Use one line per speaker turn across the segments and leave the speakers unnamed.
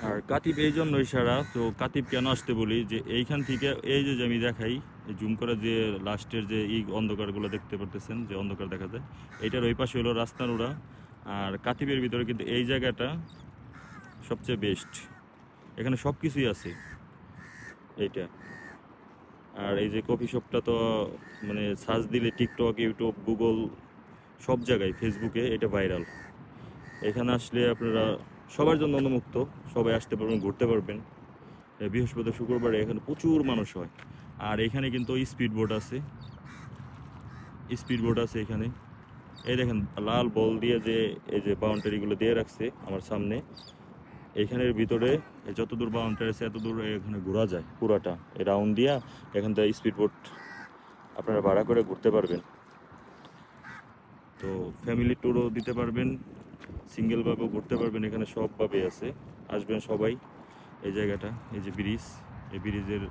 আর কাতিব এই জন্যই সারা, তো কাতিব কেন আসতে বলি যে এইখান থেকে এই যে আমি দেখাই জুম করে যে লাস্টের যে এই অন্ধকারগুলো দেখতে পারতেছেন, যে অন্ধকার দেখা যায়, এইটার ওই পাশে হলো রাস্তার ওরা। আর কাতিবের ভিতরে কিন্তু এই জায়গাটা সবচেয়ে বেস্ট, এখানে সব কিছুই আছে এইটা। আর এই যে কফি শপটা তো মানে সার্চ দিলে টিকটক, ইউটিউব, গুগল সব জায়গায়, ফেসবুকে এটা ভাইরাল। এখানে আসলে আপনারা সবার জন্য উন্মুক্ত, সবাই আসতে পারবেন, ঘুরতে পারবেন। বৃহস্পতি শুক্রবারে এখানে প্রচুর মানুষ হয়। আর এখানে কিন্তু স্পিড বোট আছে, স্পিড বোট আছে এখানে। এই দেখেন লাল বল দিয়ে যে এই যে বাউন্ডারিগুলো দিয়ে রাখছে আমার সামনে, এইখানের ভিতরে যতদূর বাউন্ডারি আছে এত দূর এখানে ঘোরা যায় পুরাটা, এই রাউন্ড দিয়া এখান থেকে স্পিড বোট আপনারা ভাড়া করে ঘুরতে পারবেন। তো ফ্যামিলি ট্যুরও দিতে পারবেন, সিঙ্গেলভাবেও ঘুরতে পারবেন, এখানে সবভাবে আছে। আসবেন সবাই। এই জায়গাটা, এই যে ব্রিজ, এই ব্রিজের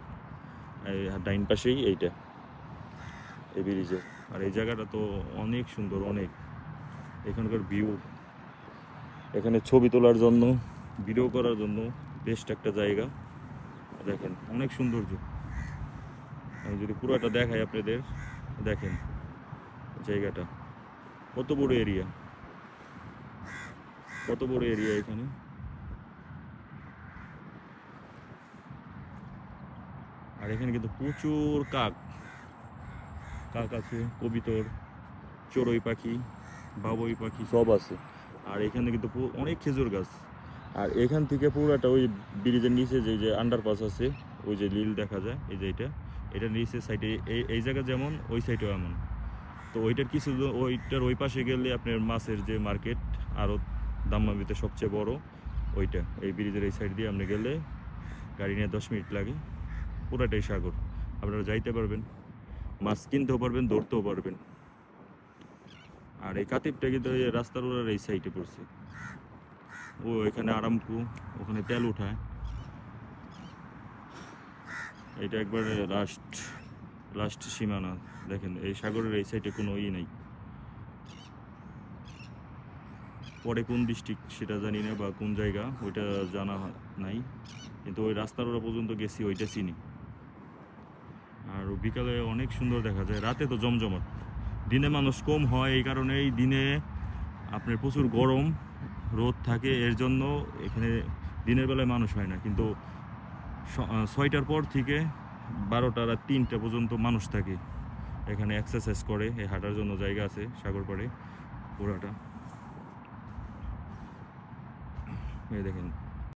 ডাইন পাশেই এইটা, এই ব্রিজের। আর এই জায়গাটা তো অনেক সুন্দর, অনেক এখানকার ভিউ, এখানে ছবি তোলার জন্য, ভিডিও করার জন্য বেস্ট একটা জায়গা। দেখেন অনেক সৌন্দর্য। আমি যদি পুরোটা দেখাই আপনাদের, দেখেন জায়গাটা কত বড় এরিয়া, কত বড় এরিয়া এখানে। আর এখানে কিন্তু প্রচুর কাক, কাক আছে, কবিতর, চড়ুই পাখি, বাবুই পাখি সব আছে। আর এখানে কিন্তু অনেক খেজুর গাছ। আর এখান থেকে পুরাটা ওই ব্রিজের নিচে যে যে আন্ডারপাস আছে, ওই যে নীল দেখা যায়, এই যে এটা নিচের সাইডে এই জায়গা যেমন, ওই সাইডেও এমন। তো ওইটার কিছু ওইটার ওই পাশে গেলে আপনার মাছের যে মার্কেট, আরও দাম্মামিতে সবচেয়ে বড় ওইটা, এই ব্রিজের এই সাইড দিয়ে আপনি গেলে গাড়ি নিয়ে 10 মিনিট লাগে, পুরাটাই সাগর। আপনারা যাইতে পারবেন, মাছ কিনতেও পারবেন, ধরতেও পারবেন। আর এই কাতিবটা কিন্তু এই রাস্তার ওর এই সাইডে পড়ছে। ও এখানে আরামকু, ওখানে তেল উঠায়। এটা একবারে লাস্ট, লাস্ট সীমানা। দেখেন এই সাগরের এই সাইডে কোনো নেই। পরে কোন ডিস্ট্রিক্ট সেটা জানি না, বা কোন জায়গা ওইটা জানা নাই, কিন্তু ওই রাস্তার ওরা পর্যন্ত গেছি, ওইটা চিনি। আর বিকালে অনেক সুন্দর দেখা যায়, রাতে তো জমজমাট। দিনে মানুষ কম হয়, এই কারণেই দিনে আপনার প্রচুর গরম, রোদ থাকে, এর জন্য এখানে দিনের বেলায় মানুষ হয় না। কিন্তু 6টার পর থেকে 12টা রাত 3টা পর্যন্ত মানুষ থাকে এখানে, এক্সারসাইজ করে, এই হাঁটার জন্য জায়গা আছে সাগর পাড়ে পুরাটা। এই দেখেন